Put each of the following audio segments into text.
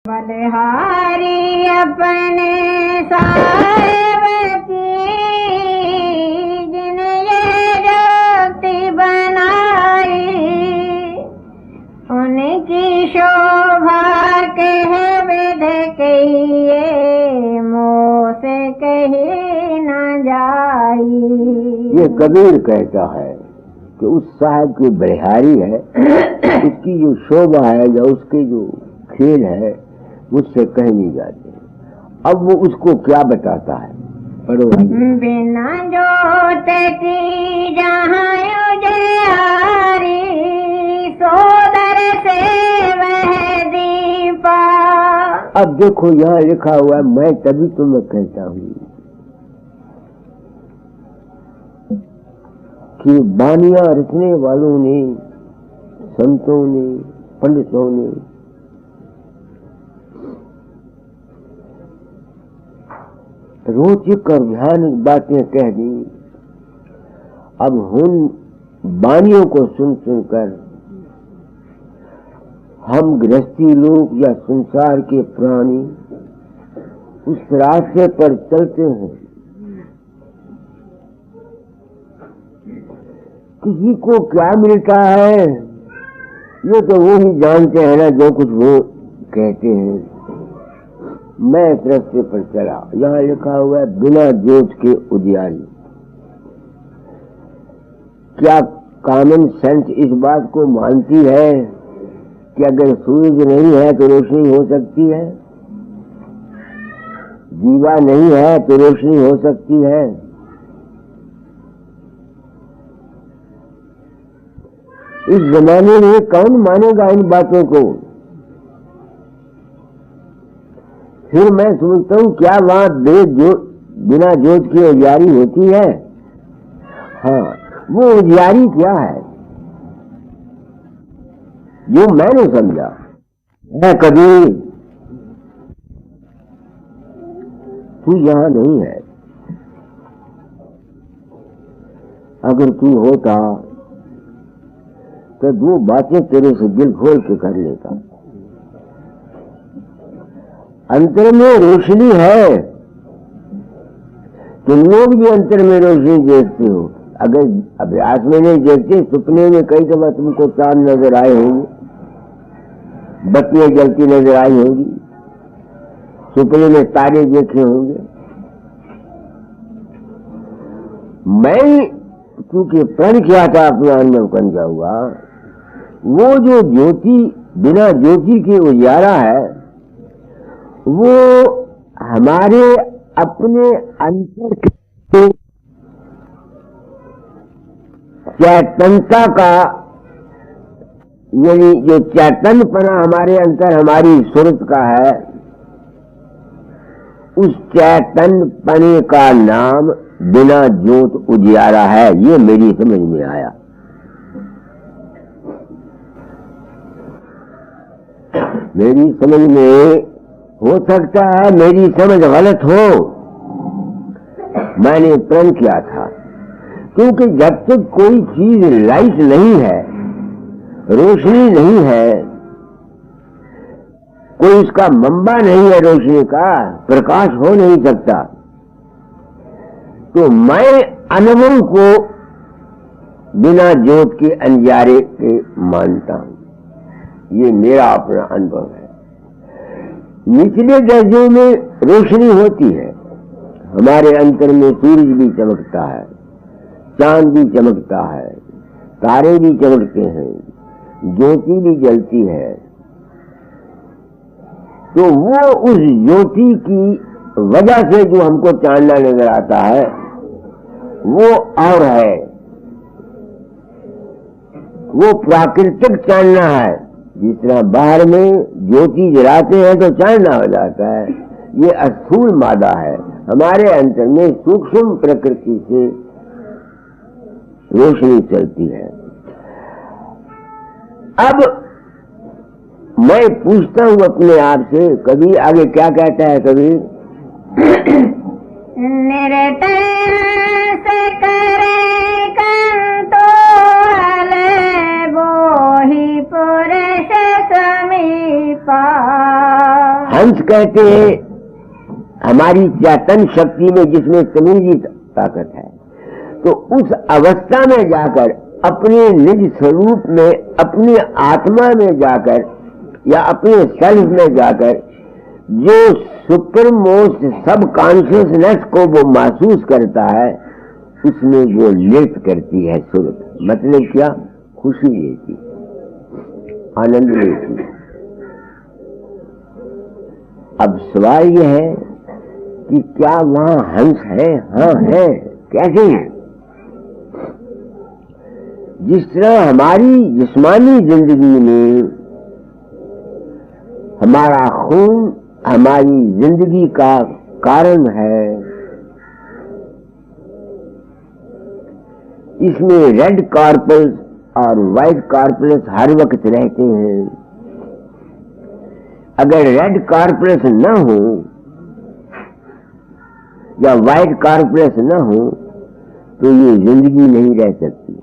बलिहारी अपने साहेब की जिन्हें ये ज्योति बनाई, उनकी शोभा कह विध कहिए मोह से कही न जाई। ये कबीर कहता है कि उस साहब की बलिहारी है, उसकी जो शोभा है या उसके जो खेल है मुझसे कह नहीं जाते। अब वो उसको क्या बताता है, पढ़ो। बिना जोत की जहाँ उजियारी, सोदर से वह दीपा। अब देखो यहाँ लिखा हुआ है, मैं तभी तुम्हें कहता हूँ कि बानियां रचने वालों ने, संतों ने, पंडितों ने रोचक और भयानक बातें कह दी। अब उन बानियों को सुन सुनकर हम गृहस्थी लोग या संसार के प्राणी उस रास्ते पर चलते हैं। किसी को क्या मिलता है ये तो वो ही जानते हैं ना, जो कुछ वो कहते हैं। मैं इस रास्ते पर चला, यहाँ लिखा हुआ है बिना जोत के उजियारी। क्या कॉमन सेंस इस बात को मानती है कि अगर सूरज नहीं है तो रोशनी हो सकती है, दीवा नहीं है तो रोशनी हो सकती है? इस जमाने में कौन मानेगा इन बातों को? फिर मैं सोचता हूँ क्या वहां बिना जोत की उजियारी होती है? हाँ, वो उजियारी क्या है जो मैंने समझा। मैं कभी तू यहाँ नहीं है, अगर तू होता तो दो बातें तेरे से दिल खोल के कर लेता। अंतर में रोशनी है, तुम लोग भी अंतर में रोशनी देखते हो। अगर अभ्यास में नहीं देखते, सपने में कई दफा तुमको चांद नजर आए होंगे, बत्तियां जलती नजर आई होगी, सपने में तारे देखे होंगे। मैं क्योंकि प्रण किया था, अपना अनुभव कर जाऊंगा। वो जो ज्योति बिना ज्योति के उजियारा है, वो हमारे अपने अंतर के चैतन्यता का, यानी जो चैतन्यपना हमारे अंतर हमारी सूरत का है, उस चैतन्यपने का नाम बिना ज्योत उजियारा है। ये मेरी समझ में आया। मेरी समझ में, हो सकता है मेरी समझ गलत हो, मैंने प्रण किया था। क्योंकि जब तक कोई चीज लाइट नहीं है, रोशनी नहीं है, कोई उसका मंबा नहीं है, रोशनी का प्रकाश हो नहीं सकता। तो मैं अनुभव को बिना ज्योत के अंधियारे के मानता हूं। ये मेरा अपना अनुभव है। निचले दर्जों में रोशनी होती है, हमारे अंतर में सूरज भी चमकता है, चांद भी चमकता है, तारे भी चमकते हैं, ज्योति भी जलती है। तो वो उस ज्योति की वजह से जो हमको चांदना नजर आता है, वो और है, वो प्राकृतिक चांदना है। जिस तरह बाहर में ज्योति जलाते हैं तो चांदना हो जाता है, ये अस्थूल मादा है। हमारे अंतर में सूक्ष्म प्रकृति से रोशनी चलती है। अब मैं पूछता हूँ अपने आप से, कभी आगे क्या कहता है कभी? निरतन से करे कंतो हले वो ही पुरुष समीपा। हंस कहते हैं हमारी चेतन शक्ति में जिसमें समूची ताकत है, तो उस अवस्था में जाकर अपने निज स्वरूप में, अपनी आत्मा में जाकर या अपने सेल्फ में जाकर जो सुपर मोस्ट सब कॉन्शियसनेस को वो महसूस करता है, उसमें वो नृत्य करती है सुरत। मतलब क्या? खुशी लेती, आनंद लेती। अब सवाल यह है कि क्या वहां हंस है? हाँ है। कैसे? जिस तरह हमारी जिस्मानी जिंदगी में हमारा खून हमारी जिंदगी का कारण है, इसमें रेड कॉर्पल्स और व्हाइट कॉर्पल्स हर वक्त रहते हैं। अगर रेड कॉर्पल्स न हो या व्हाइट कॉर्पल्स न हो तो ये जिंदगी नहीं रह सकती।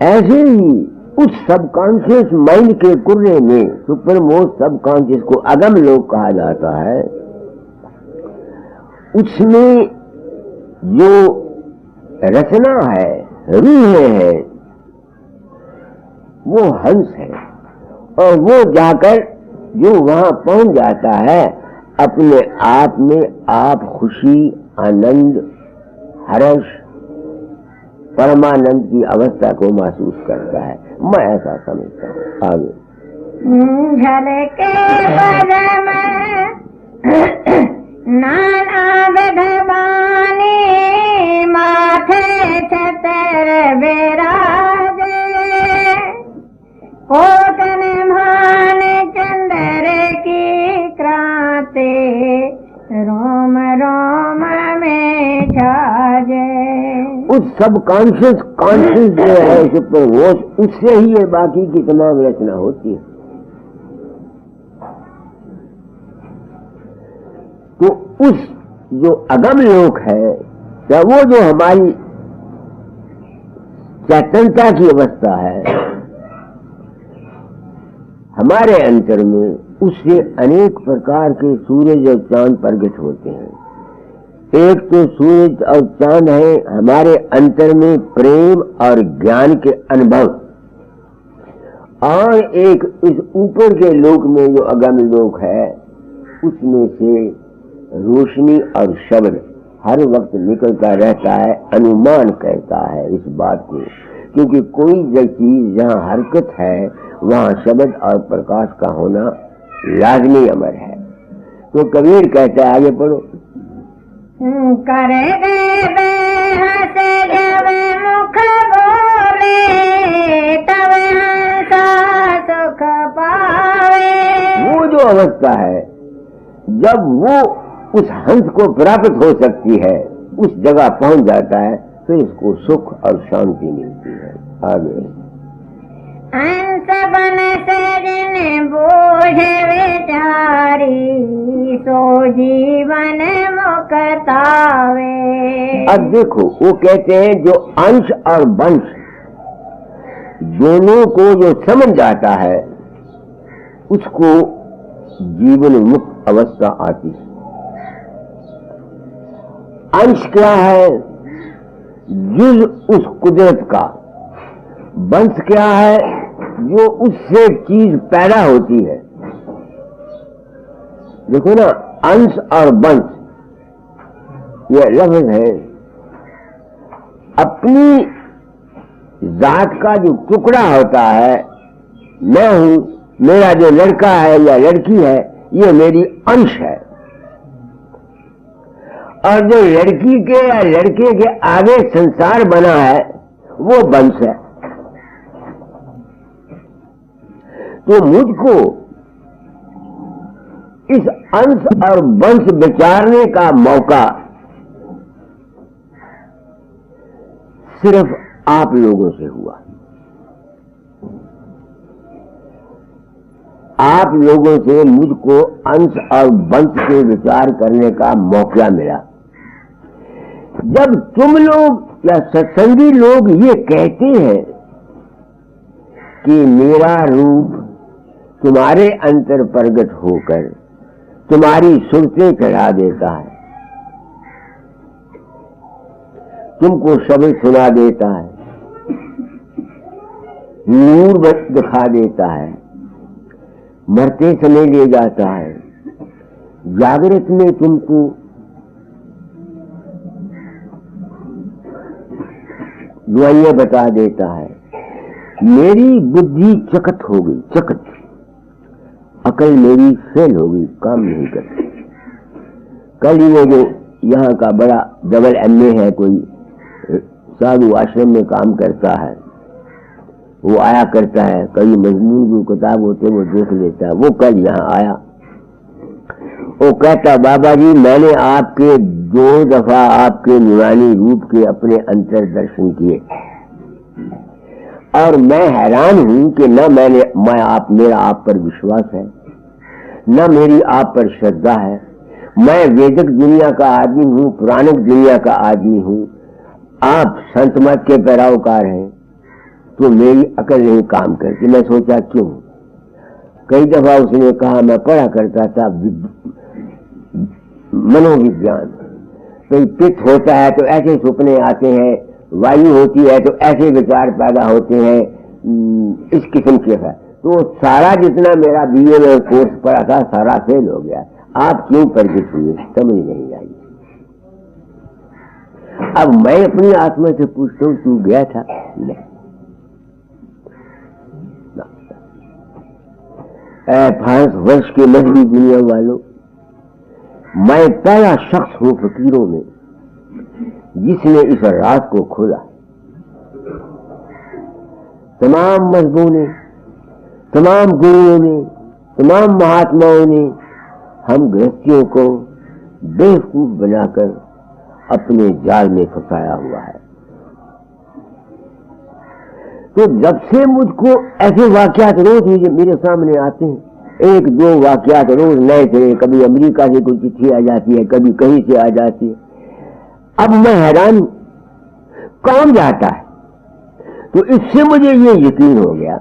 ऐसे ही उस सबकॉन्शियस माइंड के कुर्रे में, सुपर मोस्ट सबकॉन्शियस को अगम लोक कहा जाता है, उसमें जो रचना है, रूह है, वो हंस है। और वो जाकर जो वहां पहुंच जाता है, अपने आप में आप खुशी, आनंद, हर्ष, परमानंद की अवस्था को महसूस करता है। मैं ऐसा समझता हूँ। आगे झलके पदम नाना विधवानी माथे छतर विराजे कोटन भान चंदर की क्रांति रोम रोम में छाजे। उस सब कॉन्शियस जो है सुपर वो, उससे ही ये बाकी की तमाम रचना होती है। तो उस जो अगम लोक है, या वो जो हमारी चेतनता की अवस्था है, हमारे अंतर में उससे अनेक प्रकार के सूरज और चांद प्रकट होते हैं। एक तो सूरज और चांद है हमारे अंतर में प्रेम और ज्ञान के अनुभव, और एक इस ऊपर के लोक में जो अगम लोक है, उसमें से रोशनी और शब्द हर वक्त निकलता रहता है। अनुमान कहता है इस बात को, क्योंकि कोई चीज जहाँ हरकत है वहाँ शब्द और प्रकाश का होना लाजमी अमर है। तो कबीर कहता है, आगे पढ़ो। करे दे हंस जब मुख बोले तब हंसा सुख पावे। वो जो अवस्था है जब वो उस हंस को प्राप्त हो सकती है, उस जगह पहुंच जाता है, फिर उसको सुख और शांति मिलती है। आगे हंस बन से जिन बोझ विचारी सो जीवन मुक्तावे। अब देखो, वो कहते हैं जो अंश और वंश दोनों को जो समझ जाता है, उसको जीवन मुक्त अवस्था आती है। अंश क्या है? जुज उस कुदरत का। वंश क्या है? जो उससे चीज पैदा होती है। देखो ना, अंश और वंश ये लफ्ज है। अपनी जात का जो टुकड़ा होता है, मैं हूं, मेरा जो लड़का है या लड़की है, ये मेरी अंश है। और जो लड़की के या लड़के के आगे संसार बना है, वो वंश है। तो मुझको इस अंश और वंश विचारने का मौका सिर्फ आप लोगों से हुआ। आप लोगों से मुझको अंश और वंश के विचार करने का मौका मिला। जब तुम लोग या सत्संगी लोग ये कहते हैं कि मेरा रूप तुम्हारे अंतर प्रगट होकर तुम्हारी सुरतें चढ़ा देता है, तुमको शब्द सुना देता है, नूर दिखा देता है, मरते समय ले जाता है, जागृत में तुमको दुआएं बता देता है। मेरी बुद्धि चकत हो गई, चकत, अकल मेरी फेल हो गई, काम नहीं करती। कल ही वो जो यहाँ का बड़ा डबल MA है, कोई साधु आश्रम में काम करता है, वो आया करता है, कई मजमून जो किताब होते वो देख लेता है। वो कल यहाँ आया, वो कहता बाबा जी मैंने आपके 2 दफा आपके नूरानी रूप के अपने अंतर दर्शन किए और मैं हैरान हूं कि न मेरा आप पर विश्वास है, न मेरी आप पर श्रद्धा है। मैं वैदिक दुनिया का आदमी हूं, पुराणिक दुनिया का आदमी हूं, आप संत मत के पैरोकार हैं, तो मेरी अकल नहीं काम करती। मैं सोचा क्यों। कई दफा उसने कहा मैं पढ़ा करता था मनोविज्ञान, कोई पित्त होता है तो ऐसे सपने आते हैं, वायु होती है तो ऐसे विचार पैदा होते हैं, इस किस्म के है। तो सारा जितना मेरा BA में कोर्स पढ़ा था सारा फेल हो गया। आप क्यों प्रगट हुए समझ नहीं आई। अब मैं अपनी आत्मा से पूछता हूं तू गया था? नहीं। 5 वर्ष के मजबूरी दुनिया वालों, मैं पहला शख्स हूं फकीरों में जिसने इस राज को खोला। तमाम मजहबों ने, तमाम गुरुओं ने, तमाम महात्माओं ने हम गृहस्थियों को बेवकूफ बनाकर अपने जाल में फंसाया हुआ है। तो जब से मुझको ऐसे वाकयात रोज मेरे सामने आते हैं, 1-2 वाकयात रोज नए थे, कभी अमेरिका से कोई चिट्ठी आ जाती है, कभी कहीं से आ जाती है। अब मैं हैरान हूं कौन जाता है। तो इससे मुझे ये यकीन हो गया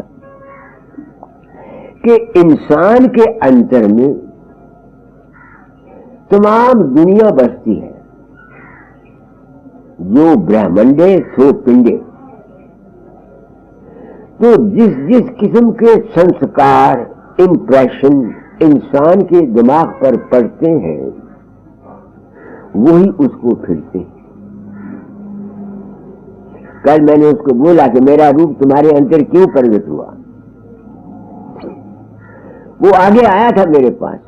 कि इंसान के अंतर में तमाम दुनिया बसती है, जो ब्रह्मांडे सो पिंडे। तो जिस जिस किस्म के संस्कार, इंप्रेशन इंसान के दिमाग पर पड़ते हैं वही उसको फिरते हैं। कल मैंने उसको बोला कि मेरा रूप तुम्हारे अंदर क्यों प्रकट हुआ। वो आगे आया था मेरे पास,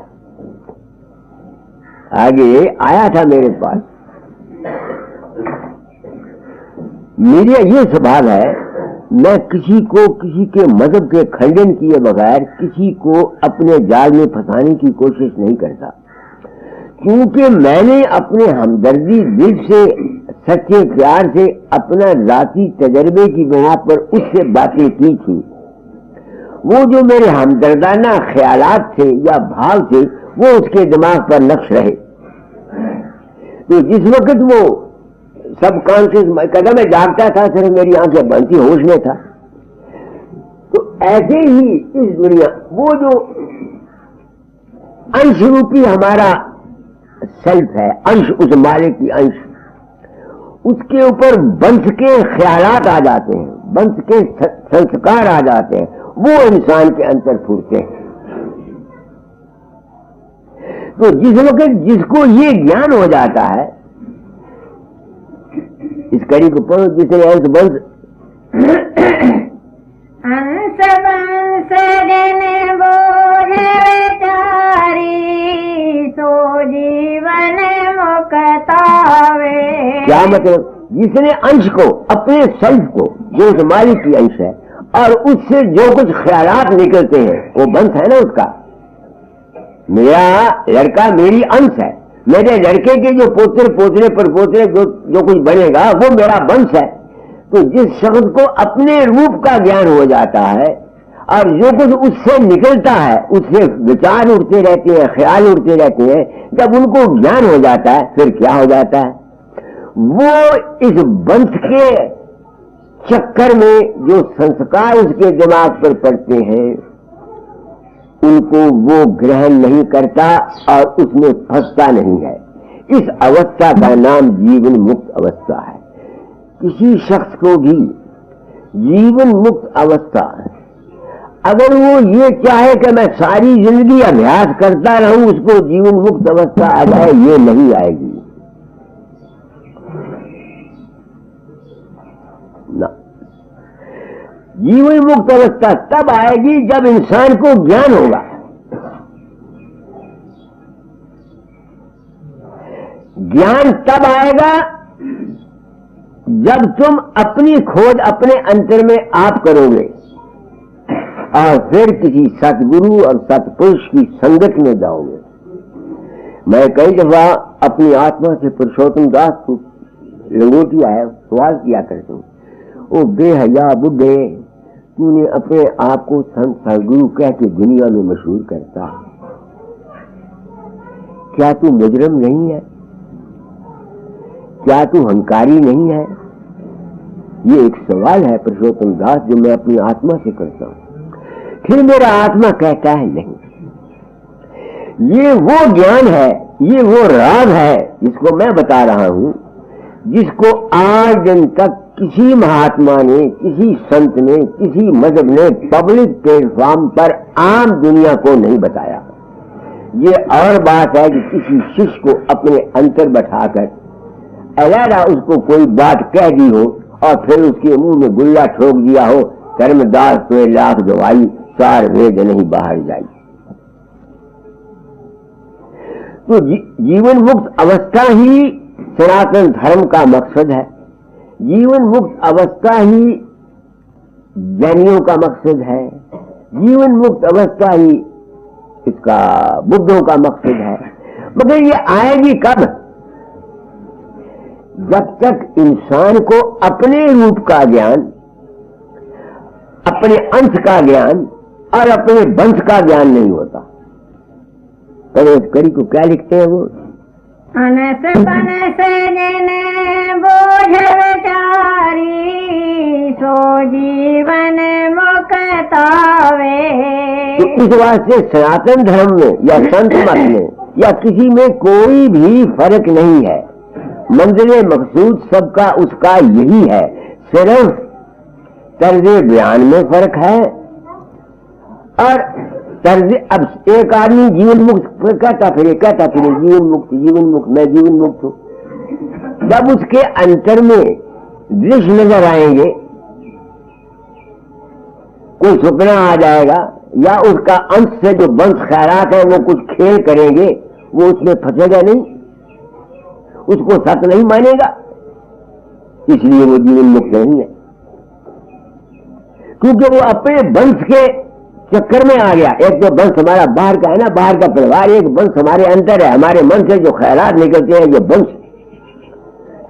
आगे आया था मेरे पास। मेरा ये स्वभाव है, मैं किसी को किसी के मजहब के खंडन किए बगैर किसी को अपने जाल में फंसाने की कोशिश नहीं करता, क्योंकि मैंने अपने हमदर्दी दिल से, सच्चे प्यार से, अपना जाती तजर्बे की बिना पर उससे बातें की थी। वो जो मेरे हमदर्दाना ख्यालात थे या भाव थे वो उसके दिमाग पर नक्श रहे। तो जिस वक्त वो सब कॉन्शियस कदम में जागता था, सिर्फ मेरी आंखें बंद थी, होश में था। तो ऐसे ही इस दुनिया, वो जो अंश रूपी हमारा सेल्फ है, अंश उस मालिक की अंश, उसके ऊपर वंश के ख्यालात आ जाते हैं, वंश के संस्कार आ जाते हैं, वो इंसान के अंदर फूटते हैं। तो जिस वक्त जिसको ये ज्ञान हो जाता है, इस कड़ी को पढ़ो, जिसने अंश वंश अंश वंश जन बोझ विचारी सो जीवन मुक्तावे। क्या मतलब? जिसने अंश को, अपने सेल्फ को, जो उस मालिक की अंश है, और उससे जो कुछ ख्यालात निकलते हैं वो वंश है ना उसका। मेरा लड़का मेरी अंश है, मेरे लड़के के जो पोते पोतरे पर पोतरे जो कुछ बनेगा वो मेरा वंश है। तो जिस शख्स को अपने रूप का ज्ञान हो जाता है और जो कुछ उससे निकलता है, उससे विचार उठते रहते हैं, ख्याल उठते रहते हैं, जब उनको ज्ञान हो जाता है फिर क्या हो जाता है, वो इस वंश के चक्कर में जो संस्कार उसके दिमाग पर पड़ते हैं उनको वो ग्रहण नहीं करता और उसमें फंसता नहीं है। इस अवस्था का नाम जीवन मुक्त अवस्था है। किसी शख्स को भी जीवन मुक्त अवस्था, अगर वो ये चाहे कि मैं सारी जिंदगी अभ्यास करता रहूं, उसको जीवन मुक्त अवस्था आ जाए, ये नहीं आएगी ना। जीवन मुक्त अवस्था तब आएगी जब इंसान को ज्ञान होगा। ज्ञान तब आएगा जब तुम अपनी खोज अपने अंतर में आप करोगे और फिर किसी सतगुरु और सतपुरुष की संगत में जाओगे। मैं कई दफा अपनी आत्मा से पुरुषोत्तम दास को लंगोटी आया सवाल किया करता हूं, ओ बेहया बुढ़े, तूने अपने आप को संत सतगुरु कह के दुनिया में मशहूर करता, क्या तू मुजरम नहीं है? क्या तू हंकारी नहीं है? ये एक सवाल है पुरुषोत्तम दास जो मैं अपनी आत्मा से करता हूं। फिर मेरा आत्मा कहता है नहीं, ये वो ज्ञान है, ये वो राज है जिसको मैं बता रहा हूं, जिसको आज दिन तक किसी महात्मा ने, किसी संत ने, किसी मजहब ने पब्लिक प्लेटफॉर्म पर आम दुनिया को नहीं बताया। ये और बात है कि किसी शिष्य को अपने अंतर बैठाकर अलहदा उसको कोई बात कह दी हो और फिर उसके मुंह में गुल्ला ठोक दिया हो, कर्मदास तो लाख दवाई, चार वेद नहीं बाहर जाई। तो जीवन मुक्त अवस्था ही सनातन धर्म का मकसद है। जीवन मुक्त अवस्था ही जैनियों का मकसद है। जीवन मुक्त अवस्था ही इसका बुद्धों का मकसद है। मगर ये आएगी कब? जब तक इंसान को अपने रूप का ज्ञान, अपने अंश का ज्ञान और अपने वंश का ज्ञान नहीं होता। करी को क्या लिखते हैं वो? अनस पनस जिन बोझ विचारी, सो जीवन मुक्तावे। तो इस वास्ते सनातन धर्म में या संत मत में या किसी में कोई भी फर्क नहीं है। मंजिले मकसूद सबका उसका यही है, सिर्फ तर्ज बयान में फर्क है। और तर्ज, अब एक आदमी जीवन मुक्त कहता फिर जीवन मुक्त, मैं जीवन मुक्त हूं। जब उसके अंतर में दृश्य नजर आएंगे, कोई सपना आ जाएगा या उसका अंश से जो वंश खैरात है वो कुछ खेल करेंगे, वो उसमें फंसेगा नहीं, उसको सत्य नहीं मानेगा, इसलिए वो जीवन मुक्त नहीं है। क्योंकि वो अपने वंश के चक्कर में आ गया। एक तो वंश हमारा बाहर का है ना, बाहर का परिवार, एक वंश हमारे अंदर है, हमारे मन से जो ख्यालात निकलते हैं, जो वंश,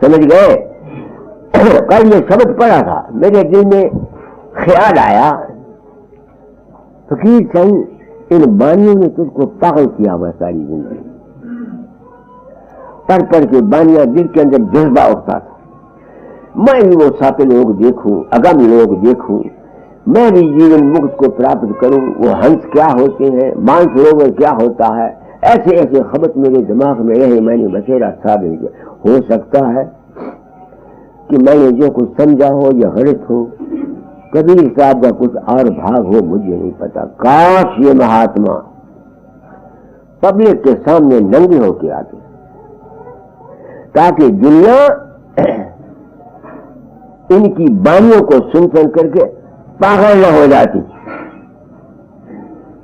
समझ गए? कल ये शब्द पढ़ा था, मेरे दिल में ख्याल आया, फकीर चंद इन बानियों ने तुझको पागल किया हुआ सारी जिंदगी। पढ़ के बानिया दिल के अंदर जज्बा उठता था, मैं भी वो साथे लोग देखूं, आगामी लोग देखूं, मैं भी जीवन मुक्त को प्राप्त करूं। वो हंस क्या होते हैं, मानसरोवर क्या होता है, ऐसे ऐसे खबत मेरे दिमाग में रहे, मैंने बसेरा साबित किया। हो सकता है कि मैंने जो कुछ समझा हो या गलत हो, कबीर साहब का कुछ और भाग हो, मुझे नहीं पता। काश ये महात्मा पब्लिक के सामने नंगे होके आते, ताकि दुनिया इनकी बानियों को सुन करके पागल न हो जाती।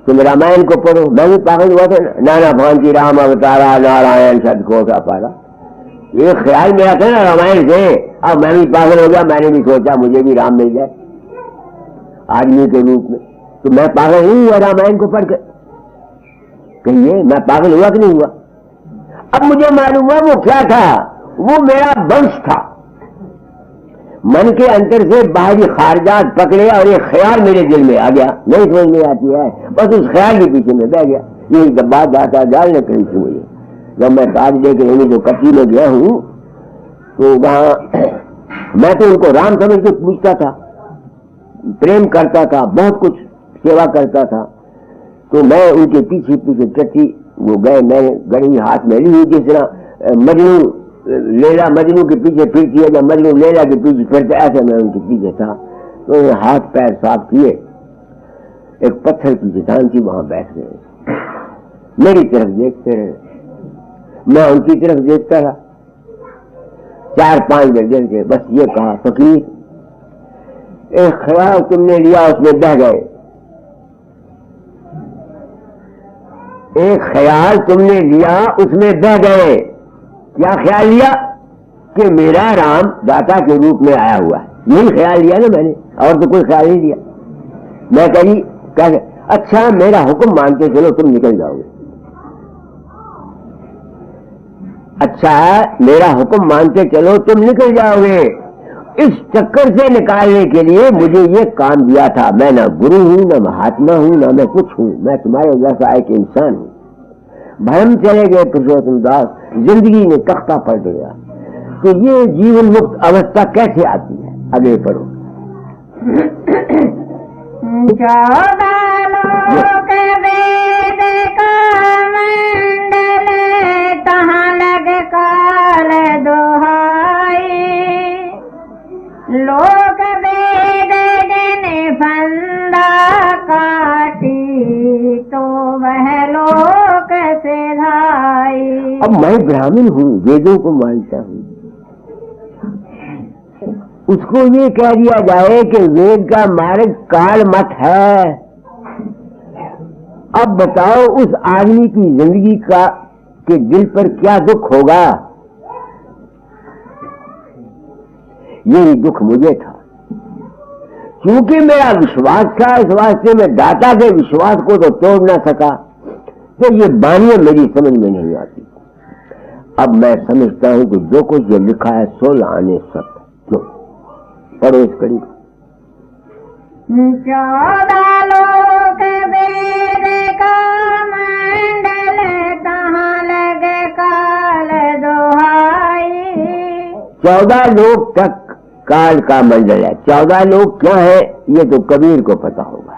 तुम रामायण को पढ़ो, मैं भी पागल हुआ था, नाना भांति राम अवतारा नारायण सदको का पारा, ये ख्याल मेरा था ना रामायण से। अब मैं भी पागल हो गया, मैंने भी सोचा मुझे भी राम मिल जाए आदमी के रूप में। तो मैं पागल नहीं हुआ रामायण को पढ़कर? कहिए मैं पागल हुआ कि नहीं हुआ? अब मुझे मालूम हुआ वो क्या था, वो मेरा वंश था। मन के अंतर से बाहरी खारजात पकड़े और एक ख्याल मेरे दिल में आ गया, नहीं समझ में आती है, बस उस ख्याल के पीछे में बह गया। ये बात दाता डाल ने कही थी मुझे, जब मैं ताज लेके रहने जो कच्ची में गया हूं, तो वहां मैं तो उनको राम समझ के पूछता था, प्रेम करता था, बहुत कुछ सेवा करता था। तो मैं उनके पीछे पीछे चट्टी वो गए, मैंने गड़ी हाथ में ली हुई, जिस तरह मजनू लैला मजनू के पीछे फिरती है, जब मजनू लैला के पीछे फिरते, ऐसे मैं उनके पीछे था। तो हाथ पैर साफ किए, एक पत्थर की चट्टान थी, वहां बैठ गए, मेरी तरफ देखते रहे, मैं उनकी तरफ देखता रहा। 4-5 मिनट देख के बस ये कहा, फकीर एक ख्याल तुमने लिया उसमें बह गए, एक ख्याल तुमने लिया उसमें बह गए। क्या ख्याल लिया? कि मेरा राम दाता के रूप में आया हुआ है, यही ख्याल लिया ना मैंने, और तो कोई ख्याल नहीं लिया। मैं कही कह अच्छा मेरा हुक्म मानते चलो तुम निकल जाओगे, अच्छा मेरा हुक्म मानते चलो तुम निकल जाओगे। इस चक्कर से निकालने के लिए मुझे ये काम दिया था। मैं ना गुरु हूं, ना महात्मा हूं, ना मैं कुछ हूं, मैं तुम्हारे जैसा एक इंसान हूं। भ्रम चले गए पुरुषोत्तम दास, जिंदगी ने तख्ता पलट गया। तो ये जीवन मुक्त अवस्था कैसे आती है? आगे पढ़ो। 14 लोक वेद का मंडल, तहाँ लग काल दोहाई। लोक वेद जन फंदा काटी, तो वह लोक से धाई। अब मैं ब्राह्मण हूँ, वेदों को मानता हूँ, उसको ये कह दिया जाए कि वेद का मार्ग काल मत है। अब बताओ उस आदमी की जिंदगी का के दिल पर क्या दुख होगा? यही दुख मुझे था, क्योंकि मेरा विश्वास था, इस वास्ते में दाता के विश्वास को तो तोड़ ना सका। तो ये बानियां मेरी समझ में नहीं आती। अब मैं समझता हूं कि जो कुछ ये लिखा है 16 आने सत्य। पढ़ो इस कड़ी को। 14 लोक वेद का मंडल, तहाँ लग काल दोहाई। 14 लोक तक काल का मंडल है। 14 लोक क्या है ये तो कबीर को पता होगा।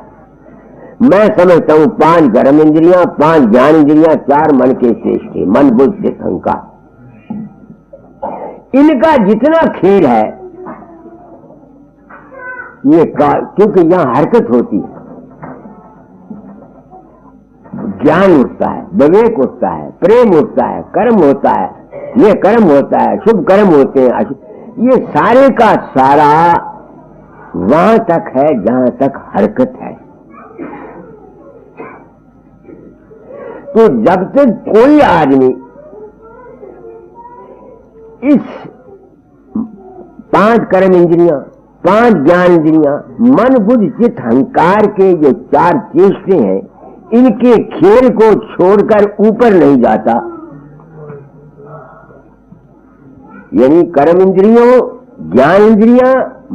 मैं समझता हूं 5 कर्म इंद्रियां, 5 ज्ञान इंद्रियां, 4 मन के श्रेष्ठ, मन बुद्ध चित्त अहंकार। इनका जितना खेल है ये काल, क्योंकि यहां हरकत होती है, ज्ञान उठता है, विवेक उठता है, प्रेम उठता है, कर्म होता है, ये कर्म होता है, शुभ कर्म होते हैं, ये सारे का सारा वहां तक है जहां तक हरकत है। तो जब तक कोई आदमी इस 5 कर्म इंद्रियां, 5 ज्ञान इंद्रियां, मन बुद्धि चित्त अहंकार के जो 4 चेष्टे हैं, इनके खेल को छोड़कर ऊपर नहीं जाता, यानी कर्म इंद्रियों, ज्ञान इंद्रियां,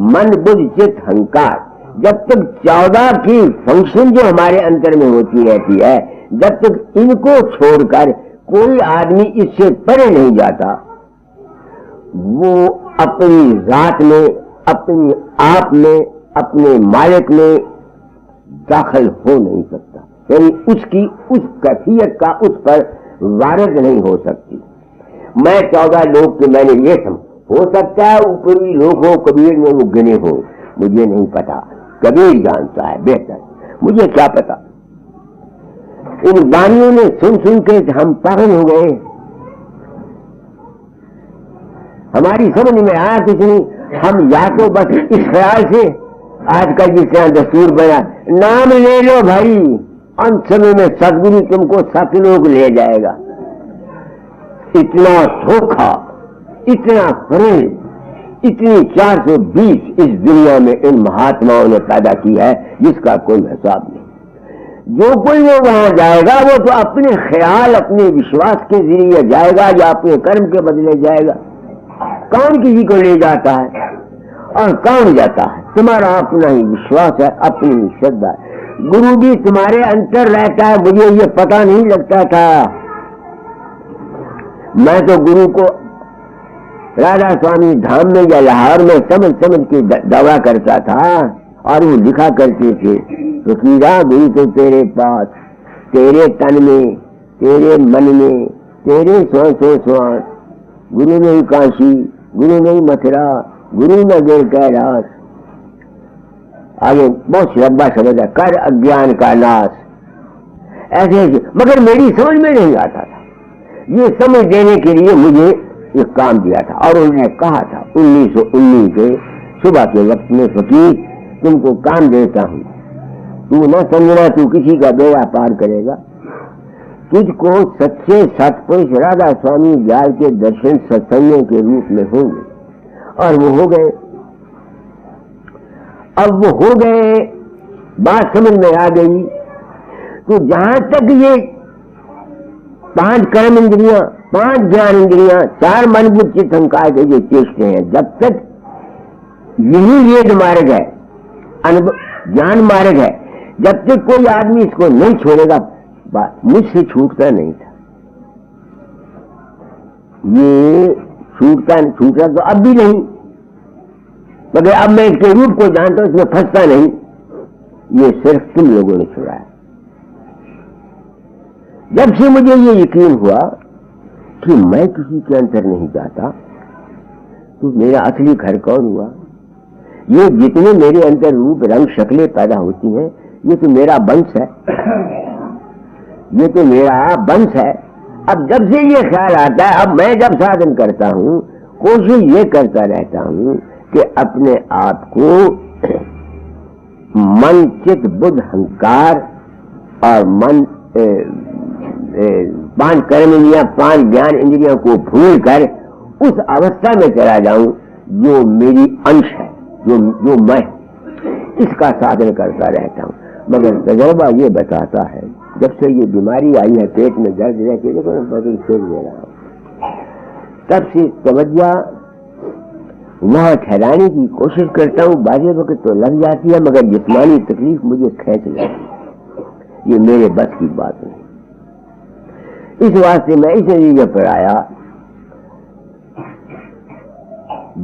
मन बुद्धि चित्त अहंकार, जब तक 14 की फंक्शन जो हमारे अंतर में होती रहती है, जब तक इनको छोड़कर कोई आदमी इससे परे नहीं जाता, वो अपनी जात में, अपनी आप में, अपने मालिक में दाखिल हो नहीं सकता, यानी उसकी उस कैफियत का उस पर वारद नहीं हो सकती। मैं 14 लोग के मैंने ये हो सकता है ऊपरी लोग हो, कबीर ने वो गिने हो, मुझे नहीं पता, कबीर जानता है बेहतर, मुझे क्या पता। इन वाणियों ने सुन सुन के हम पागल हो गए, हमारी समझ में आया कुछ नहीं। हम या तो बस इस ख्याल से आज का जिस तरह दस्तूर बना, नाम ले लो भाई, अंत समय में सदगुरु तुमको सतलोक ले जाएगा। इतना धोखा, इतना फरेब, इतनी 420 इस दुनिया में इन महात्माओं ने पैदा की है जिसका कोई हिसाब नहीं। जो कोई वो वहां जाएगा वो तो अपने ख्याल, अपने विश्वास के जरिए जाएगा या अपने कर्म के बदले जाएगा। कौन किसी को ले जाता है और कौन जाता है? तुम्हारा अपना ही विश्वास है, अपनी ही श्रद्धा है। गुरु भी तुम्हारे अंतर रहता है, मुझे ये पता नहीं लगता था। मैं तो गुरु को राधा स्वामी धाम में या लाहौर में समझ समझ के दवा करता था और वो लिखा करते थे, फकीरा गुरु तो तेरे पास तेरे तन में, तेरे मन में, तेरे श्वासों श्वास, गुरु नहीं काशी, गुरु नहीं मथुरा, गुरु न गिर कैलाश। आगे बहुत लंबा शब्द है, कर अज्ञान का नाश, ऐसे ऐसे। मगर मेरी समझ में नहीं आता था। ये समझ देने के लिए मुझे एक काम दिया था और उन्होंने कहा था 1919 के सुबह के वक्त में, फकीर तुमको काम देता हूं, तू न समझना तू किसी का बेड़ा पार करेगा, तुझको सच्चे सतपुरुष राधा स्वामी ज्ञान के दर्शन सत्संगों के रूप में होंगे। और वो हो गए। अब वो हो गए, बात समझ में आ गई। तो जहां तक ये 5 कर्म इंद्रियां, 5 ज्ञान इंद्रियां, 4 मन बुद्धि चित्त अहंकार के जो चेष्टे हैं, जब तक यही वेद मार्ग है, ज्ञान मार्ग है, जब तक कोई आदमी इसको नहीं छोड़ेगा, मुझसे छूटता नहीं था। ये छूटा तो अब भी नहीं, मगर अब मैं इसके रूप को जानता हूं, इसमें फंसता नहीं। ये सिर्फ तुम लोगों ने छुड़ाया। जब से मुझे ये यकीन हुआ कि मैं किसी के अंदर नहीं जाता, तो मेरा असली घर कौन हुआ? ये जितने मेरे अंदर रूप रंग शक्लें पैदा होती हैं, ये तो मेरा वंश है, ये तो मेरा वंश है। अब जब से ये ख्याल आता है, अब मैं जब साधन करता हूं, कोशिश ये करता रहता हूं कि अपने आप को मन चित्त बुद्ध अहंकार और मन 5 कर्म इंद्रियां, 5 ज्ञान इंद्रियों को भूल कर उस अवस्था में चला जाऊं जो मेरी अंश है, जो मैं, इसका साधन करता रहता हूं। मगर तजर्बा ये बताता है, जब से ये बीमारी आई है, पेट में दर्द रहती है, देखो बदल छोड़ दे रहा हूं, तब से तवज्जो वहां ठहराने की कोशिश करता हूं। बाजे वक्त तो लग जाती है, मगर जिस्मानी तकलीफ मुझे खींच जाती है। ये मेरे बस की बात नहीं। इस वास्ते मैं इस नतीजे पर आया,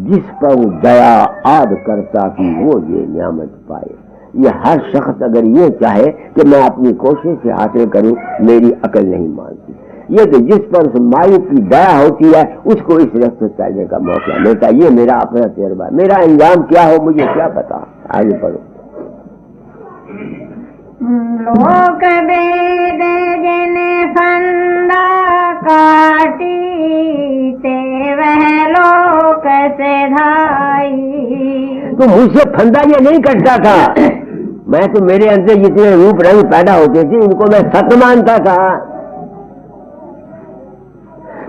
जिस पर दया आद करता कि वो ये नियामत पाए। ये हर शख्स अगर ये चाहे कि मैं अपनी कोशिश से हासिल करूं, मेरी अकल नहीं मानती। ये तो जिस पर मालिक की दया होती है, उसको इस रास्ते चलने का मौका मिलता है। ये मेरा अपना तजर्बा। मेरा अंजाम क्या हो मुझे क्या पता। आगे बढ़ो। लोक वेद जिन फंदा काटी, ते वह लोक से धाई। तो मुझसे फंदा ये नहीं कटता था। मैं तो मेरे अंदर जितने रूप रंग पैदा होते थे, इनको मैं सत्य मानता था।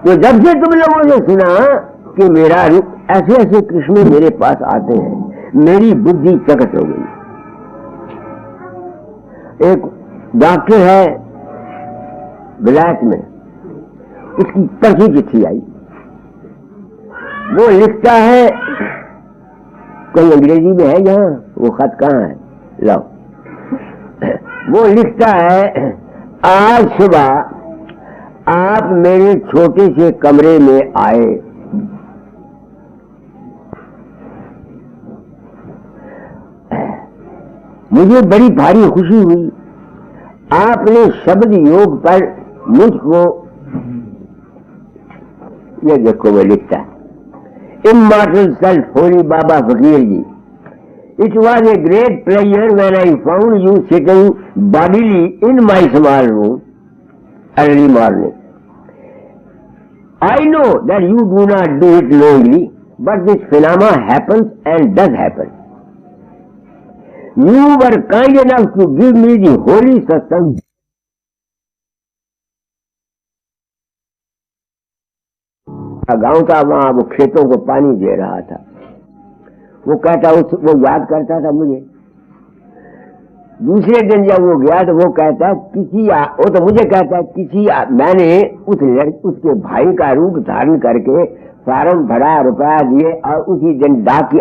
तो जब से तुम लोगों ने सुना कि मेरा रूप, ऐसे ऐसे कृष्ण मेरे पास आते हैं, मेरी बुद्धि चकत हो गई। एक डॉक्टर है विलायत में, उसकी परची चिट्ठी आई। वो लिखता है, कोई अंग्रेजी में है यहाँ, वो खत कहाँ है, लो। वो लिखता है, आज सुबह आप मेरे छोटे से कमरे में आए, मुझे बड़ी भारी खुशी हुई। आपने शब्द योग पर मुझको, ये देखो वो लिखता है, immortal self holy Baba Faqir ji, it was a great pleasure when I found you sitting bodily in my small room early morning. I know that you do not do it knowingly, but this phenomena happens and does happen. You were kind enough to give me the holy satsang. गांव का वहां वो खेतों को पानी दे रहा था, वो कहता वो याद करता था मुझे। दूसरे दिन जब वो गया तो वो कहता वो तो मुझे कहता मैंने उसके भाई का रूप धारण करके फार्म भरा, रुपया दिए और उसी दिन डाक की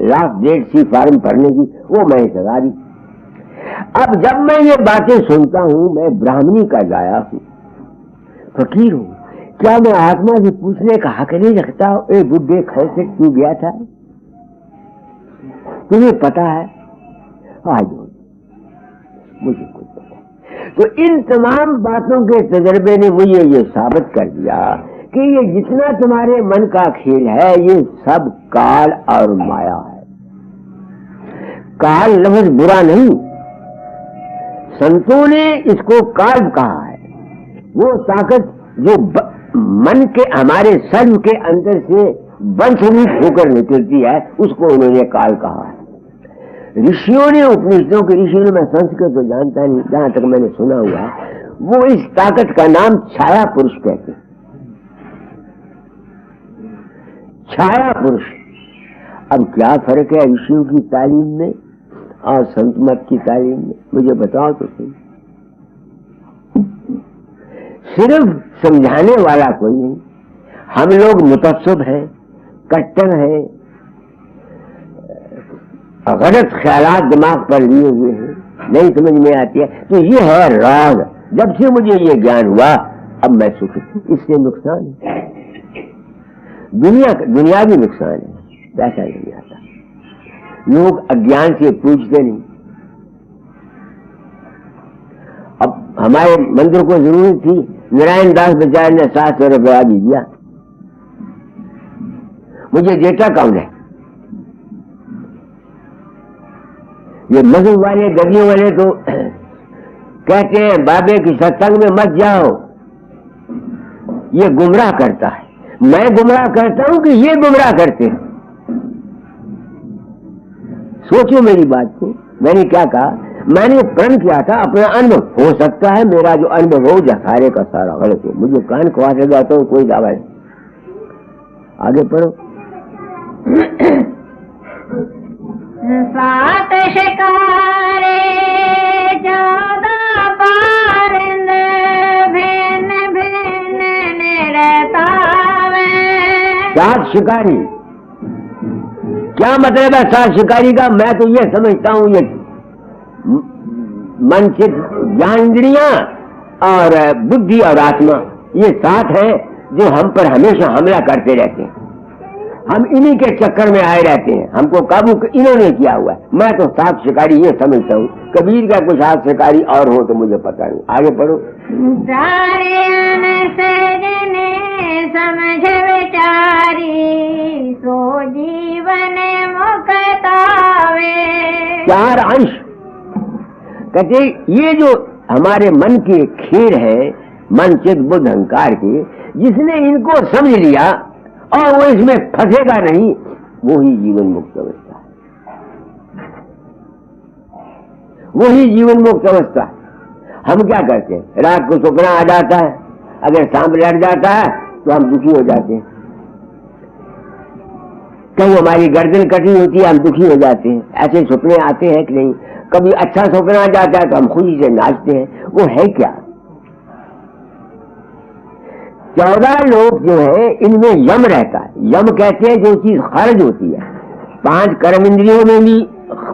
लास्ट डेट सी फार्म भरने की, वो मैं सजा दी। अब जब मैं ये बातें सुनता हूं, मैं ब्राह्मणी का गाया हूं, फकीर हूं, क्या मैं आत्मा से पूछने का हक नहीं रखता? ए बुड्ढे कैसे क्यों गया था, तुम्हें पता है? आज मुझे कुछ पता है। तो इन तमाम बातों के तजर्बे ने मुझे ये साबित कर दिया कि ये जितना तुम्हारे मन का खेल है ये सब काल और माया है। काल लफ्ज बुरा नहीं, संतों ने इसको काल कहा है। वो ताकत जो मन के हमारे सर्व के अंदर से वंशरूप होकर निकलती है उसको उन्होंने काल कहा है। ऋषियों ने, उपनिषदों के ऋषियों ने, मैं संस्कृत तो जानता नहीं, जहां तक मैंने सुना हुआ है, वो इस ताकत का नाम छाया पुरुष कहते हैं। छाया पुरुष। अब क्या फर्क है ऋषियों की तालीम में और संत मत की तालीम में, मुझे बताओ तो सही। सिर्फ समझाने वाला कोई नहीं। हम लोग मुतस्सब हैं, कट्टर हैं, गलत ख्यालात दिमाग पर लिए हुए हैं, नहीं समझ में आती है। तो ये है राग। जब से मुझे ये ज्ञान हुआ अब मैं सुखी। इससे नुकसान है, दुनिया भी नुकसान है, पैसा नहीं आता। लोग अज्ञान से पूछते नहीं। अब हमारे मंदिर को जरूरत थी, नारायण दास बेचारे ने 700 रुपया भी दिया। मुझे देता कौन है? ये मजहब वाले, दरियों वाले तो कहते हैं बाबे की सत्संग में मत जाओ, ये गुमराह करता है। मैं गुमराह करता हूं कि ये गुमराह करते हैं? सोचो मेरी बात को। मैंने क्या कहा? मैंने प्रण किया था अपना अनुभव। हो सकता है मेरा जो अनुभव हो सारे का सारा गलत हो, मुझे कान खुआ से जाता हूं, कोई दावा नहीं। आगे पढ़ो। 7 शिकारे 14 पारिंद भिन्न भिन्न निरतावे। 7 शिकारी क्या मतलब है? 7 शिकारी का मैं तो ये समझता हूं, ये मन, चित्त, ज्ञानेंद्रियां और बुद्धि और आत्मा, ये 7 है जो हम पर हमेशा हमला करते रहते हैं। हम इन्हीं के चक्कर में आए रहते हैं, हमको काबू इन्होंने किया हुआ है। मैं तो 7 शिकारी ये समझता हूँ। कबीर का कुछ 7 शिकारी और हो तो मुझे पता नहीं। आगे पढ़ो। समझ विचारी सो जीवन मुक्तावे। 4 अंश कहते ये जो हमारे मन के खेल है, मन, चित्त, बुद्धि, अहंकार के, जिसने इनको समझ लिया और वो इसमें फंसेगा नहीं, वो ही जीवन मुक्त अवस्था है। वो ही जीवन मुक्त अवस्था है। हम क्या करते हैं? रात को सपना आ जाता है, अगर सांप लड़ जाता है तो हम दुखी हो जाते हैं। कहीं हमारी गर्दन कटी होती है, हम दुखी हो जाते हैं। ऐसे सपने आते हैं कि नहीं? कभी अच्छा सपना आ जाता है तो हम खुशी से नाचते हैं। वो है क्या? 14 लोग जो है इनमें यम रहता है। यम कहते हैं जो चीज खारिज होती है। 5 कर्म इंद्रियों में भी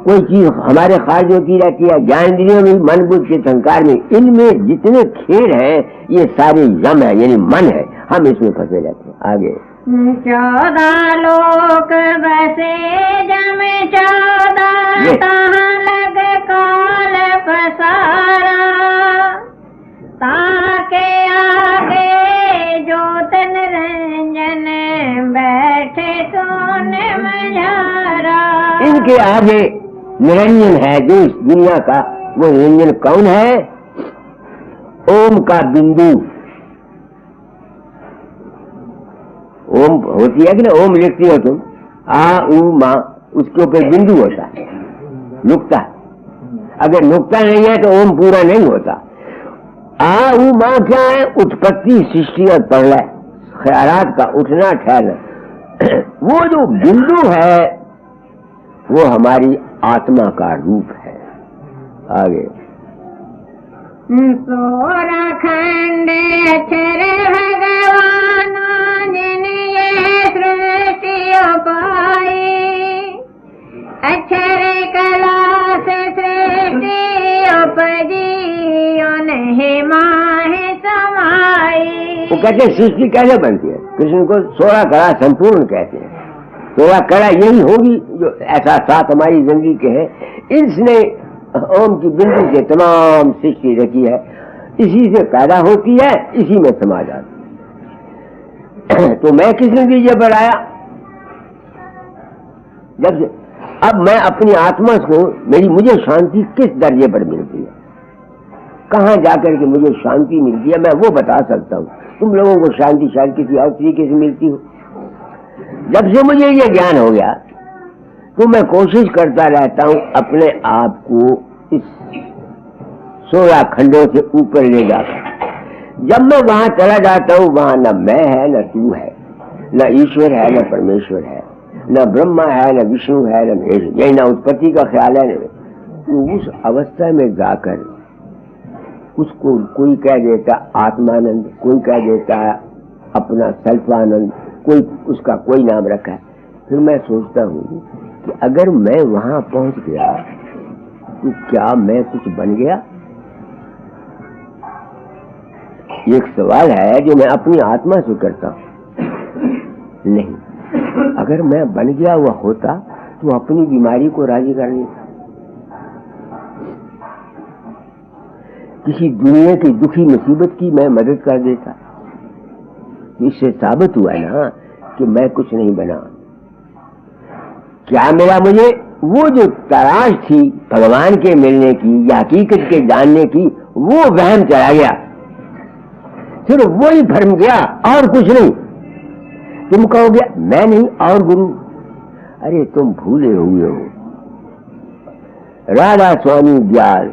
कोई चीज हमारे खारिज होती रहती है, ज्ञान इंद्रियों में, मन, बुद्धि, संस्कार में, इनमें जितने खेल हैं ये सारे यम है, यानी मन है। हम इसमें फंसे रहते हैं। आगे 14 लोक बसे जम 14 तहाँ लग काल पसारा। ताके आगे ज्योत निरंजन बैठे सोन मझारा। इनके आगे निरंजन है जो इस दुनिया का। वो निरंजन कौन है? ओम का बिंदु। ओम होती है कि ना, ओम लिखती हो तुम, आ उ मा, उसके ऊपर बिंदु होता है, नुक्ता। अगर नुक्ता नहीं है तो ओम पूरा नहीं होता। आ उ मा क्या है? उत्पत्ति, सृष्टि और प्रलय, ख्यालात का उठना ठहरना। वो जो बिंदु है वो हमारी आत्मा का रूप है। आगे 16 खंड अक्षर भगवान जिन ये सृष्टि पाई। अक्षर कला से सृष्टि उपजी उन्हें माहे समाई। वो कहते हैं सृष्टि कैसे बनती है? कृष्ण को 16 कला संपूर्ण कहते हैं। 16 कला यही होगी जो ऐसा 7 हमारी जिंदगी के है। इसने ओम की बिंदु से तमाम सृष्टि रखी है इसी से पैदा होती है, इसी में समा जाती है। तो मैं किस नतीजे पर आया? जब से अब मैं अपनी आत्मा को मुझे शांति किस दर्जे पर मिलती है, कहां जाकर के मुझे शांति मिलती है, मैं वो बता सकता हूं। तुम लोगों को शांति शायद किसी और तरीके से मिलती हो। जब से मुझे ये ज्ञान हो गया तो मैं कोशिश करता रहता हूं अपने आप को इस 16 खंडों से ऊपर ले जाकर। जब मैं वहां चला जाता हूं, वहां न मैं है, न तू है, न ईश्वर है, न परमेश्वर है, न ब्रह्मा है, न विष्णु है, न महेश, यही न उत्पत्ति का ख्याल है। तो उस अवस्था में जाकर उसको कोई कह देता आत्मानंद, कोई कह देता अपना सेल्फानंद, कोई उसका कोई नाम रखा है। फिर मैं सोचता हूँ कि अगर मैं वहां पहुंच गया तो क्या मैं कुछ बन गया? एक सवाल है जो मैं अपनी आत्मा से करता हूं। नहीं, अगर मैं बन गया हुआ होता तो अपनी बीमारी को राजी कर लेता, किसी दुनिया की दुखी मुसीबत की मैं मदद कर देता। इससे साबित हुआ ना कि मैं कुछ नहीं बना। क्या मिला मुझे? वो जो तलाश थी भगवान के मिलने की या हकीकत के जानने की, वो वहम चला गया, सिर्फ वो ही भरम गया और कुछ नहीं। तुम कहोगे मैं नहीं और गुरु, अरे तुम भूले हुए हो। राधा स्वामी व्यास,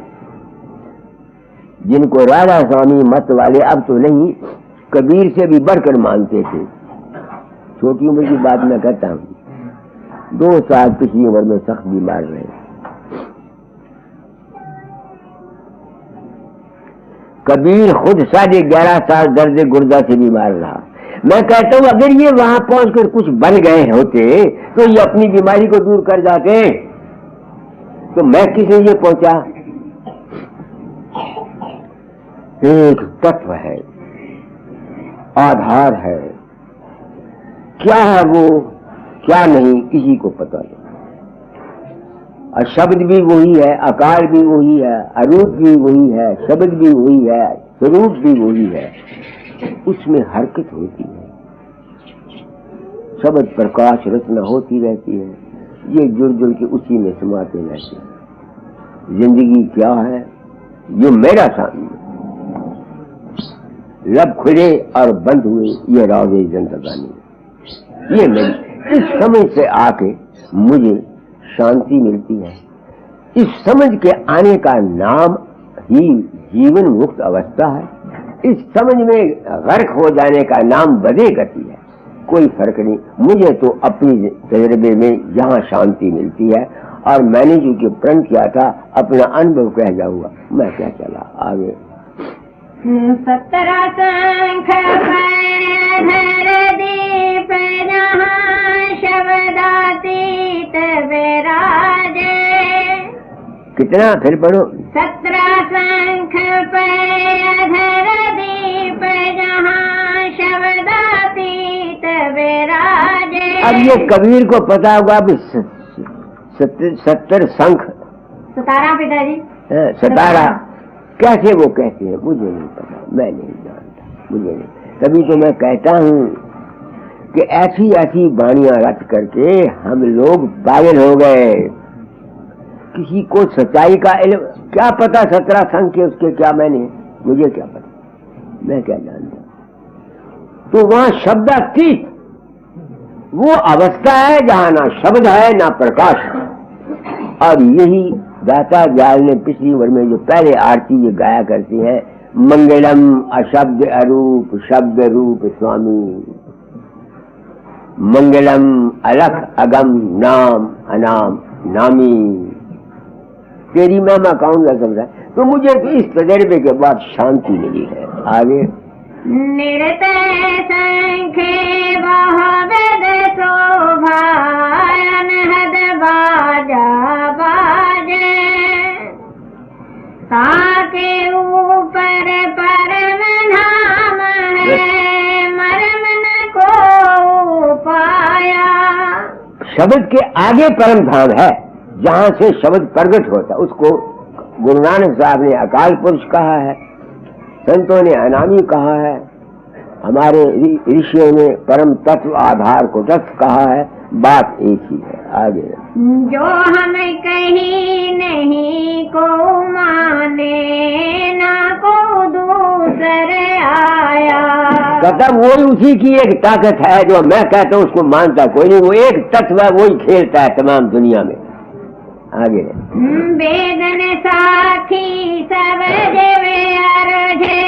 जिनको राधा स्वामी मत वाले अब तो नहीं, कबीर से भी बढ़कर मानते थे। छोटी उम्र की बात मैं कहता हूं, 2 साल पिछली उम्र में सख्त बीमार रहे। कबीर खुद 11.5 साल दर्द गुर्दा से बीमार रहा। मैं कहता हूं अगर ये वहां पहुंचकर कुछ बन गए होते तो ये अपनी बीमारी को दूर कर जाते। तो मैं किस लिए पहुंचा? एक तत्व है, आधार है, क्या है वो क्या नहीं किसी को पता नहीं। शब्द भी वही है, आकार भी वही है, अरूप भी वही है, शब्द भी वही है, स्वरूप भी वही है, उसमें हरकत होती है, शब्द प्रकाश रचना होती रहती है, ये जुड़ जुड़ के उसी में समाते रहते हैं। जिंदगी क्या है? जो मेरा सामने लब खुले और बंद हुए, ये राज़े जिंदगानी। ये मेरी इस समझ से आके मुझे शांति मिलती है। इस समझ के आने का नाम ही जीवन मुक्त अवस्था है। इस समझ में गर्क हो जाने का नाम बदे गति है। कोई फर्क नहीं, मुझे तो अपनी तजर्बे में यहाँ शांति मिलती है। और मैंने जो कि प्रण किया था, अपना अनुभव कह जाऊंगा, मैं क्या चला आगे। 17 शंख धर दीप जहाँ शब्दातीत विराजे। कितना फिर पढ़ो? 17 शंख धर दीप जहाँ शब्दातीत विराजे। अब ये कबीर को पता होगा, 70 शंख 17 पिताजी 17 कैसे वो कहते हैं मुझे नहीं पता, मैं नहीं जानता, मुझे नहीं। तभी तो मैं कहता हूँ कि ऐसी ऐसी वाणियां रच करके हम लोग पागल हो गए। किसी को सच्चाई का इल्म क्या पता? 17 शंख के उसके क्या मैंने, मुझे क्या पता, मैं क्या जानता। तो वहां शब्दातीत वो अवस्था है जहां ना शब्द है ना प्रकाश है। और यही दाता दयाल ने पिछली उम्र में जो पहले आरती ये गाया करती है, मंगलम अशब्द अरूप शब्द रूप स्वामी, मंगलम अलख अगम नाम अनाम नामी, तेरी महिमा कहूंगा समझा। तो मुझे तो इस तजर्बे के बाद शांति मिली है। आगे निरते संखे बहुविध शोभा अनहद बाजा बाजे। ताके ऊपर परम धाम है मरम न को पाया। शब्द के आगे परम धाम है जहां से शब्द प्रकट होता, उसको गुरु नानक साहब ने अकाल पुरुष कहा है। संतों ने अनामी कहा है, हमारे ऋषियों ने परम तत्व आधार को तत्व कहा है, बात एक ही है। आगे जो हमें कहीं नहीं को माने ना को दूसरे आया। मतलब वही उसी की एक ताकत है जो मैं कहता हूँ उसको मानता कोई नहीं, वो एक तत्व है, वही खेलता है तमाम दुनिया में। आगे वेद ने साखी सब देवे अर्धे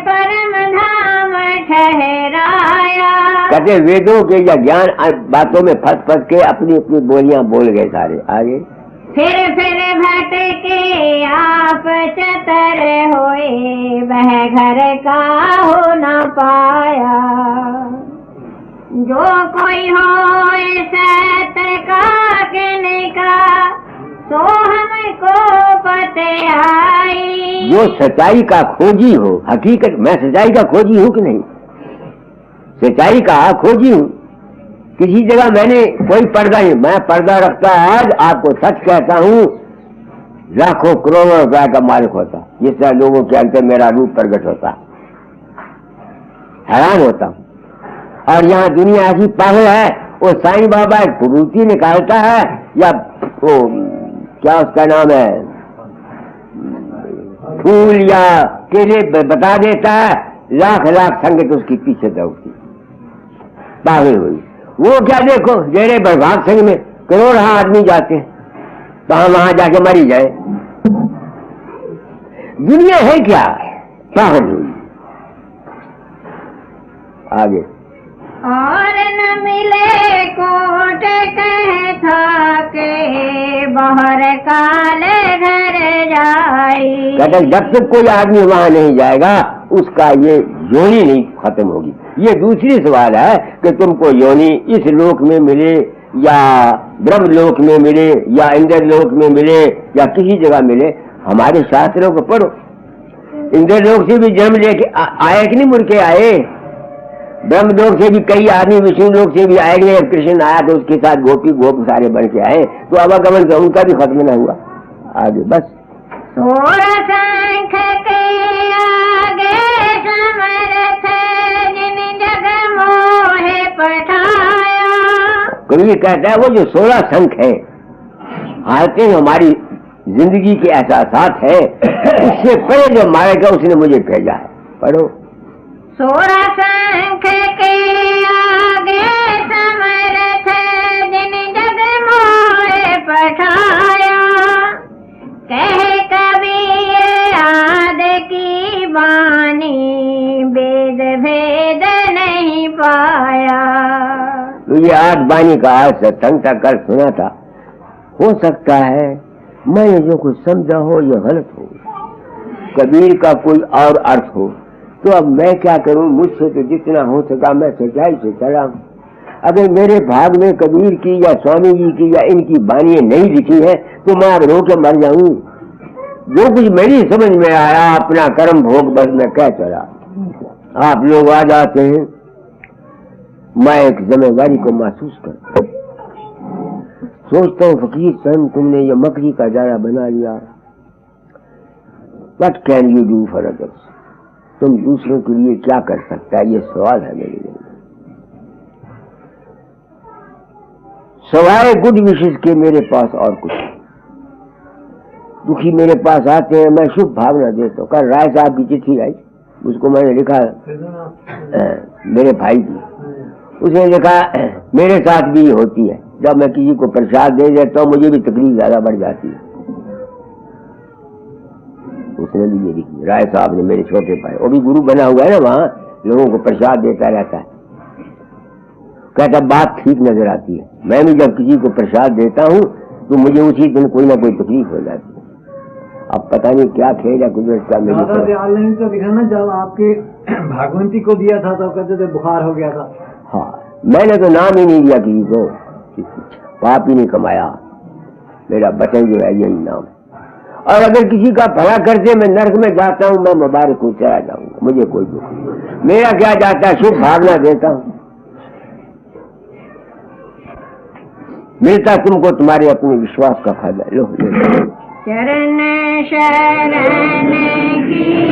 परम धाम ठहराया। कहते वेदों के या ज्ञान बातों में फंस फंस के अपनी अपनी बोलियां बोल गए सारे। आगे फिर भटके आप चतर होए वह घर का हो न पाया। जो कोई हो सत का कहने का तो हमको पते आई। जो सच्चाई का खोजी हो, हकीकत मैं सच्चाई का खोजी हूँ कि नहीं, सच्चाई का खोजी हूँ। किसी जगह मैंने कोई पर्दा नहीं, मैं पर्दा रखता आज आपको सच कहता हूँ, लाखों करोड़ों रुपए का मालिक होता, जिस तरह लोगों के अंदर मेरा रूप प्रकट होता, हैरान होता हूँ। और यहाँ दुनिया ऐसी पागल है, वो साईं बाबा एक रूचि निकालता है या वो क्या उसका नाम है, फूल या केले बता देता है, लाख लाख संगत उसकी पीछे दौड़ती, पागल हुई। वो क्या देखो जेरे बर्भाग संघ में करोड़ों आदमी जाते हैं, तो हम वहां जाके मरी जाए। दुनिया है क्या, पागल हुई। आगे और न मिले कोट कह था के बाहर काले घर जाई। कहते जब तक कोई आदमी वहां नहीं जाएगा उसका ये योनि नहीं खत्म होगी। ये दूसरी सवाल है कि तुमको योनि इस लोक में मिले या ब्रह्म लोक में मिले या इंद्र लोक में मिले या किसी जगह मिले, हमारे शास्त्रों को पढ़ो। इंद्र लोक से भी जन्म लेके आए कि नहीं, मुड़ के आए। ब्रह्म लोक से भी कई आदमी विष्णु लोक से भी आएंगे। कृष्ण आया तो उसके साथ गोपी गोप सारे बन के आए, तो आवागमन का उनका भी खत्म न हुआ। आगे बस शंख के आगे समर्थ जिन जग मोहे पठाया। कबीर कहता है वो जो 16 शंख है, हालतें हमारी जिंदगी के एहसास है, उससे पहले जो मारेगा उसने मुझे भेजा है। पढ़ो 16 शंख के आगे समर्थ जिन जग मोहे पठाया। कह कबीर आद की वाणी वेद भेद नहीं पाया। तो ये आठ बानी का आज सत्संग का कल सुना था। हो सकता है मैंने जो कुछ समझा हो ये गलत हो, कबीर का कोई और अर्थ हो, तो अब मैं क्या करूं। मुझसे तो जितना हो सका मैं सच्चाई से चला हूं। अगर मेरे भाग में कबीर की या स्वामी जी की या इनकी बानियां नहीं लिखी है तो मैं अब रो के मर जाऊं। जो कुछ मेरी समझ में आया अपना कर्म भोग बस मैं कह चला। आप लोग आ जाते हैं, मैं एक जिम्मेदारी को महसूस करता हूं। सोचता हूँ फकीर सन तुमने ये मकड़ी का जारा बना लिया, what can you do for others, तुम दूसरों के लिए क्या कर सकता है, ये सवाल है मेरे लिए। सवाए गुड विशेष के मेरे पास और कुछ। दुखी मेरे पास आते हैं, मैं शुभ भावना देता हूँ। कल राय साहब की चिट्ठी आई, उसको मैंने लिखा मेरे भाई की, उसने लिखा मेरे साथ भी होती है, जब मैं किसी को प्रसाद दे देता हूँ मुझे भी तकलीफ ज्यादा बढ़ जाती है। उसने भी ये लिखी, राय साहब ने, मेरे छोटे भाई, वो भी गुरु बना हुआ है ना, वहाँ लोगों को प्रसाद देता रहता है। कहता बात ठीक नजर आती है, मैं भी जब किसी को प्रसाद देता हूँ तो मुझे उसी दिन कोई ना कोई तकलीफ हो जाती है। अब पता नहीं क्या खेल है कुदरत का। मेरे तो दिखा ना, जब आपके भागवंती को दिया था तो कहते थे बुखार हो गया था। हाँ, मैंने तो नाम ही नहीं दिया किसी को, पाप ही नहीं कमाया, मेरा बचन जो है यही नाम है। और अगर किसी का भला करते मैं नर्क में जाता हूँ, मैं मुबारक को चला जाऊंगा, मुझे कोई दुख नहीं। मेरा क्या जाता है, शुभ भावना देता हूँ। मिलता तुमको तुम्हारे अपने विश्वास का फायदा। लो चरण शरण की